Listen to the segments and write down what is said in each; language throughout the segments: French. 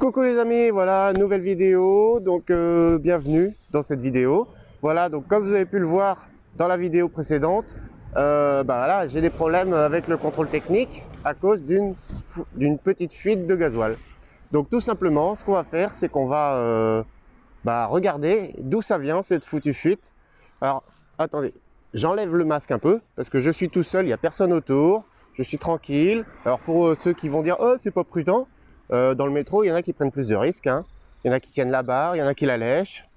Coucou les amis, voilà, nouvelle vidéo, donc bienvenue dans cette vidéo. Voilà, donc comme vous avez pu le voir dans la vidéo précédente, voilà, j'ai des problèmes avec le contrôle technique à cause d'une petite fuite de gasoil. Donc tout simplement, ce qu'on va faire, c'est qu'on va regarder d'où ça vient cette foutue fuite. Alors, attendez, j'enlève le masque un peu, parce que je suis tout seul, il n'y a personne autour, je suis tranquille. Alors pour ceux qui vont dire « Oh, c'est pas prudent », dans le métro, il y en a qui prennent plus de risques, hein. Il y en a qui tiennent la barre, il y en a qui la lèchent,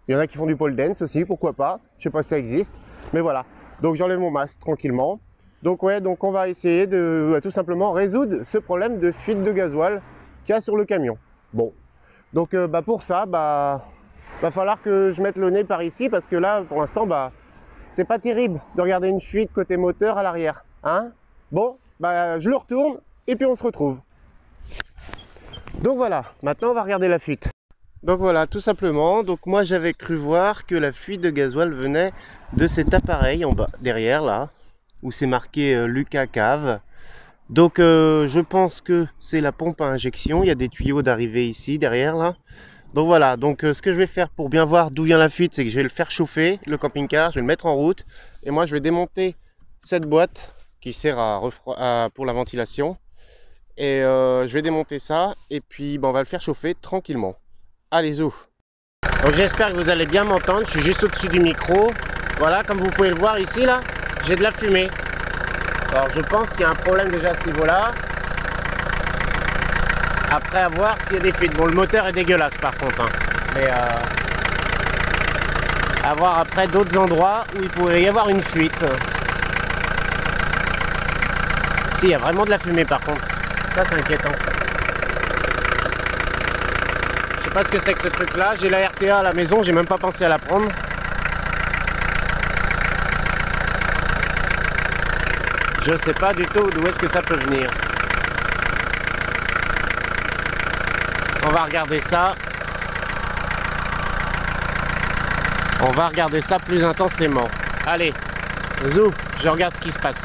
il y en a qui font du pole dance aussi, pourquoi pas, je sais pas si ça existe, mais voilà. Donc j'enlève mon masque tranquillement. Donc ouais, donc on va essayer de tout simplement résoudre ce problème de fuite de gasoil qu'il y a sur le camion. Bon, donc pour ça, va falloir que je mette le nez par ici, parce que là, pour l'instant, c'est pas terrible de regarder une fuite côté moteur à l'arrière, hein. Bon, je le retourne et puis on se retrouve. Donc voilà, maintenant on va regarder la fuite. Donc voilà, tout simplement, donc moi j'avais cru voir que la fuite de gasoil venait de cet appareil en bas, derrière là, où c'est marqué Lucas Cave. Donc je pense que c'est la pompe à injection, il y a des tuyaux d'arrivée ici, derrière là. Donc voilà, donc ce que je vais faire pour bien voir d'où vient la fuite, c'est que je vais le faire chauffer, le camping-car, je vais le mettre en route. Et moi je vais démonter cette boîte qui sert pour la ventilation. Et je vais démonter ça et puis on va le faire chauffer tranquillement. Allez, zou. Donc j'espère que vous allez bien m'entendre, je suis juste au-dessus du micro. Voilà, comme vous pouvez le voir ici là, j'ai de la fumée. Alors je pense qu'il y a un problème déjà à ce niveau-là. Après à voir s'il y a des fuites. Bon, le moteur est dégueulasse par contre, hein. Mais à voir après d'autres endroits où il pourrait y avoir une fuite. Si, il y a vraiment de la fumée par contre. Ça c'est inquiétant. Je sais pas ce que c'est que ce truc là. J'ai la RTA à la maison, j'ai même pas pensé à la prendre. Je sais pas du tout d'où est-ce que ça peut venir. On va regarder ça. On va regarder ça plus intensément. Allez, zou, je regarde ce qui se passe.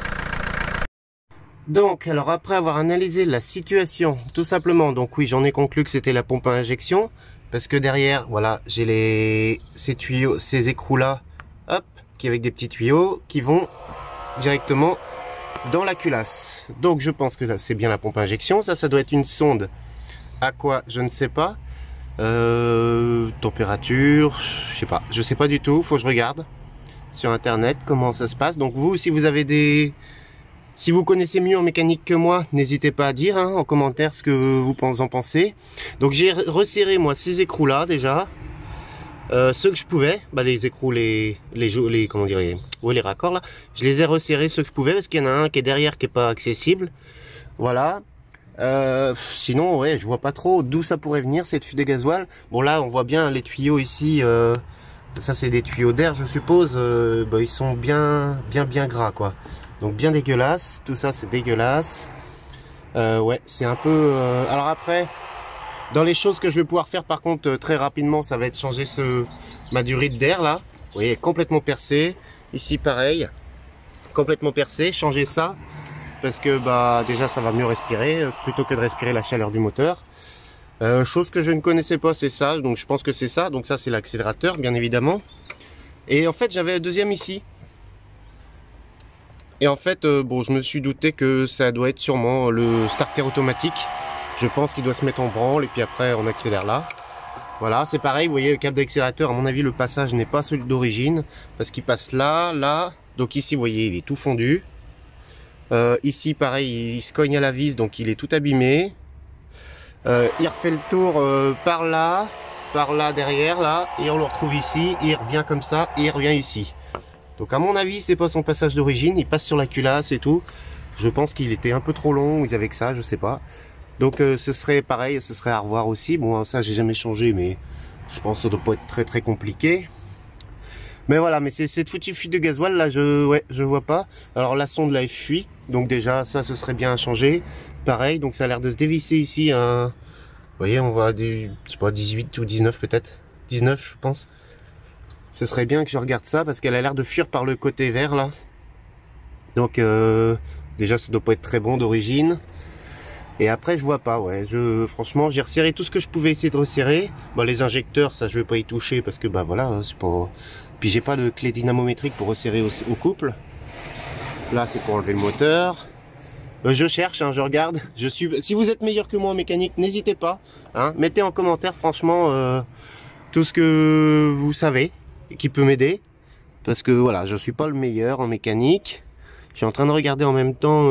Donc, alors après avoir analysé la situation, tout simplement, donc oui, j'en ai conclu que c'était la pompe à injection, parce que derrière, voilà, j'ai ces tuyaux, ces écrous-là, hop, qui avec des petits tuyaux, qui vont directement dans la culasse. Donc, je pense que là, c'est bien la pompe à injection. Ça doit être une sonde. À quoi? Je ne sais pas. Température, je sais pas du tout. Faut que je regarde sur Internet comment ça se passe. Donc vous, si vous avez si vous connaissez mieux en mécanique que moi, n'hésitez pas à dire en commentaire ce que vous en pensez. Donc j'ai resserré moi ces écrous là déjà, ceux que je pouvais, les écrous, comment dire, les raccords là, je les ai resserrés ceux que je pouvais parce qu'il y en a un qui est derrière qui est pas accessible. Voilà. Sinon ouais, je vois pas trop d'où ça pourrait venir cette fuite de gasoil. Bon là on voit bien les tuyaux ici, ça c'est des tuyaux d'air je suppose, ils sont bien gras quoi. Donc bien dégueulasse, tout ça c'est dégueulasse. Ouais, c'est un peu... Alors après, dans les choses que je vais pouvoir faire par contre très rapidement, ça va être changer ma durite d'air là. Vous voyez, complètement percé. Ici pareil, complètement percé, changer ça. Parce que déjà ça va mieux respirer, plutôt que de respirer la chaleur du moteur. Chose que je ne connaissais pas, c'est ça, donc je pense que c'est ça. Donc ça c'est l'accélérateur bien évidemment. Et en fait j'avais un deuxième ici. Et en fait, je me suis douté que ça doit être sûrement le starter automatique. Je pense qu'il doit se mettre en branle et puis après on accélère là. Voilà, c'est pareil, vous voyez le câble d'accélérateur, à mon avis le passage n'est pas celui d'origine. Parce qu'il passe là, là. Donc ici vous voyez il est tout fondu. Ici pareil, il se cogne à la vis donc il est tout abîmé. Il refait le tour par là derrière là. Et on le retrouve ici, il revient comme ça et il revient ici. Donc à mon avis c'est pas son passage d'origine, il passe sur la culasse et tout. Je pense qu'il était un peu trop long, ils avaient que ça, je sais pas. Donc ce serait pareil, ce serait à revoir aussi. Bon ça j'ai jamais changé mais je pense que ça doit pas être très compliqué. Mais voilà, mais c'est cette foutue fuite de gasoil là, je vois pas. Alors la sonde là est fuite, donc déjà ça ce serait bien à changer. Pareil, donc ça a l'air de se dévisser ici. Vous voyez, on voit je sais pas, 18 ou 19 peut-être. 19 je pense. Ce serait bien que je regarde ça parce qu'elle a l'air de fuir par le côté vert là. Donc déjà ça doit pas être très bon d'origine. Et après je vois pas, ouais. Franchement j'ai resserré tout ce que je pouvais essayer de resserrer. Bon, les injecteurs, ça je vais pas y toucher parce que bah voilà, hein, c'est pas. Puis j'ai pas de clé dynamométrique pour resserrer au couple. Là c'est pour enlever le moteur. Je cherche, hein, je regarde. Si vous êtes meilleur que moi en mécanique, n'hésitez pas. Hein, mettez en commentaire franchement tout ce que vous savez et qui peut m'aider. Parce que voilà, je suis pas le meilleur en mécanique. Je suis en train de regarder en même temps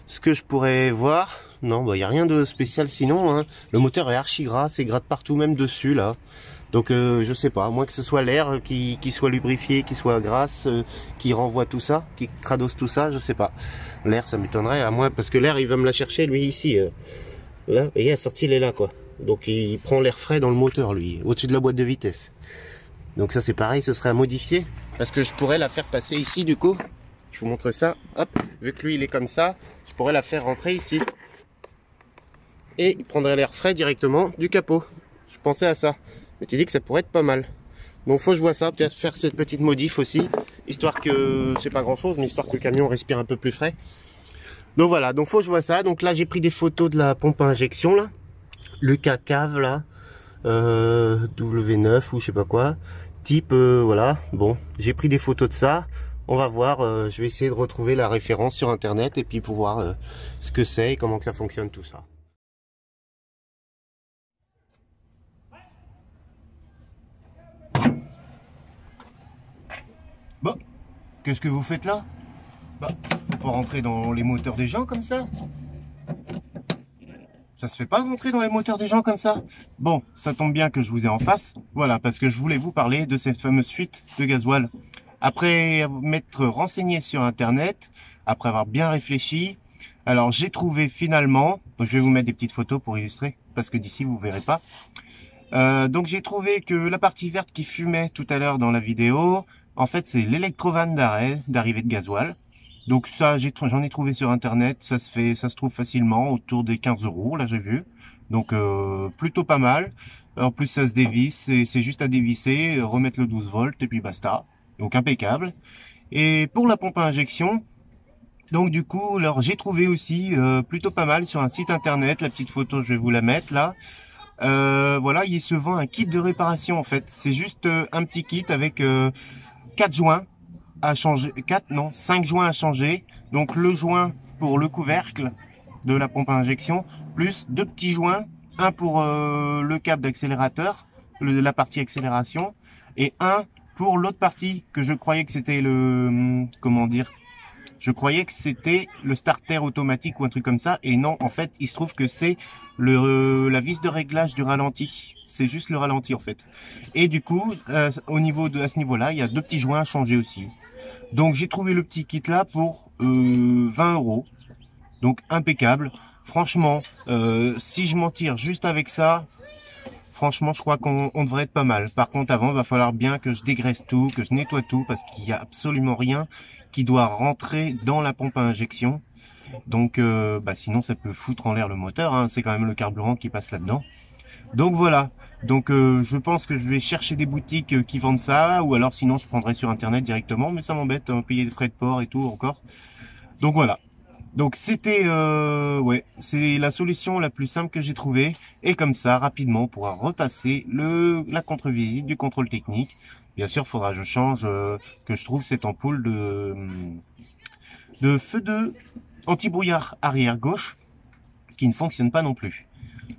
ce que je pourrais voir. Non, bah, y a rien de spécial sinon. Hein. Le moteur est archi gras, c'est gras de partout, même dessus là. Donc je sais pas, à moins que ce soit l'air qui soit lubrifié, qui soit grasse, qui renvoie tout ça, qui cradosse tout ça, je sais pas. L'air ça m'étonnerait, à moins parce que l'air il va me la chercher lui ici. Là, vous voyez, la sortie il est là quoi. Donc il prend l'air frais dans le moteur lui, au-dessus de la boîte de vitesse. Donc ça c'est pareil, ce serait à modifier. Parce que je pourrais la faire passer ici du coup. Je vous montre ça, hop, vu que lui il est comme ça, je pourrais la faire rentrer ici. Et il prendrait l'air frais directement du capot. Je pensais à ça. Mais tu dis que ça pourrait être pas mal. Donc faut que je vois ça, peut-être faire cette petite modif aussi, histoire que, c'est pas grand chose, mais histoire que le camion respire un peu plus frais. Donc voilà, donc faut que je vois ça. Donc là j'ai pris des photos de la pompe à injection là, le cave là, W9 ou je sais pas quoi, type voilà. Bon, j'ai pris des photos de ça. On va voir, je vais essayer de retrouver la référence sur internet et puis pour voir ce que c'est et comment que ça fonctionne tout ça. Bon, qu'est-ce que vous faites là? Bah, faut pas rentrer dans les moteurs des gens comme ça. Ça se fait pas rentrer dans les moteurs des gens comme ça. Bon, ça tombe bien que je vous ai en face. Voilà, parce que je voulais vous parler de cette fameuse fuite de gasoil. Après m'être renseigné sur internet, après avoir bien réfléchi, alors j'ai trouvé finalement, donc je vais vous mettre des petites photos pour illustrer, parce que d'ici vous verrez pas. Donc j'ai trouvé que la partie verte qui fumait tout à l'heure dans la vidéo, en fait c'est l'électrovanne d'arrivée de gasoil. Donc ça j'en ai trouvé sur internet, ça se trouve facilement autour des 15 €, là j'ai vu. Donc plutôt pas mal. En plus ça se dévisse, c'est juste à dévisser, remettre le 12 volts et puis basta. Donc impeccable. Et pour la pompe à injection, donc du coup, alors j'ai trouvé aussi plutôt pas mal sur un site internet, la petite photo je vais vous la mettre là. Voilà, il se vend un kit de réparation en fait. C'est juste un petit kit avec 4 joints à changer, 5 joints à changer. Donc le joint pour le couvercle de la pompe à injection, plus 2 petits joints, un pour le câble d'accélérateur, la partie accélération, et un pour l'autre partie que je croyais que c'était le, comment dire, je croyais que c'était le starter automatique ou un truc comme ça, et non, en fait, il se trouve que c'est la vis de réglage du ralenti. C'est juste le ralenti en fait. Et du coup, à ce niveau-là, il y a 2 petits joints à changer aussi. Donc j'ai trouvé le petit kit là pour 20 €. Donc impeccable. Franchement, si je m'en tire juste avec ça, franchement, je crois qu'on devrait être pas mal. Par contre, avant, il va falloir bien que je dégraisse tout, que je nettoie tout, parce qu'il n'y a absolument rien qui doit rentrer dans la pompe à injection. Donc, sinon, ça peut foutre en l'air le moteur. Hein. C'est quand même le carburant qui passe là-dedans. Donc voilà. Donc, je pense que je vais chercher des boutiques qui vendent ça, ou alors sinon, je prendrai sur Internet directement. Mais ça m'embête, hein, payer des frais de port et tout encore. Donc voilà. Donc c'était ouais, c'est la solution la plus simple que j'ai trouvée, et comme ça rapidement on pourra repasser la contre-visite du contrôle technique. Bien sûr, faudra que je change que je trouve cette ampoule de feu de anti-brouillard arrière gauche qui ne fonctionne pas non plus.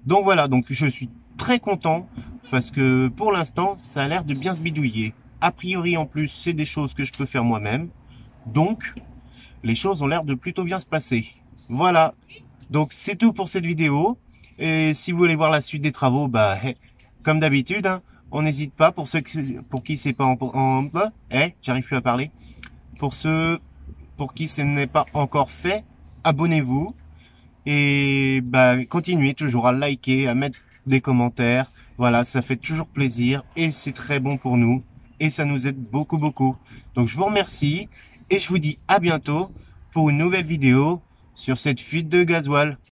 Donc voilà, donc je suis très content parce que pour l'instant, ça a l'air de bien se bidouiller. A priori en plus, c'est des choses que je peux faire moi-même. Donc les choses ont l'air de plutôt bien se passer. Voilà. Donc c'est tout pour cette vidéo. Et si vous voulez voir la suite des travaux, bah comme d'habitude, hein, on n'hésite pas pour qui c'est pas j'arrive plus à parler. Pour ceux pour qui ce n'est pas encore fait, abonnez-vous et bah continuez toujours à liker, à mettre des commentaires. Voilà, ça fait toujours plaisir et c'est très bon pour nous et ça nous aide beaucoup. Donc je vous remercie. Et je vous dis à bientôt pour une nouvelle vidéo sur cette fuite de gasoil.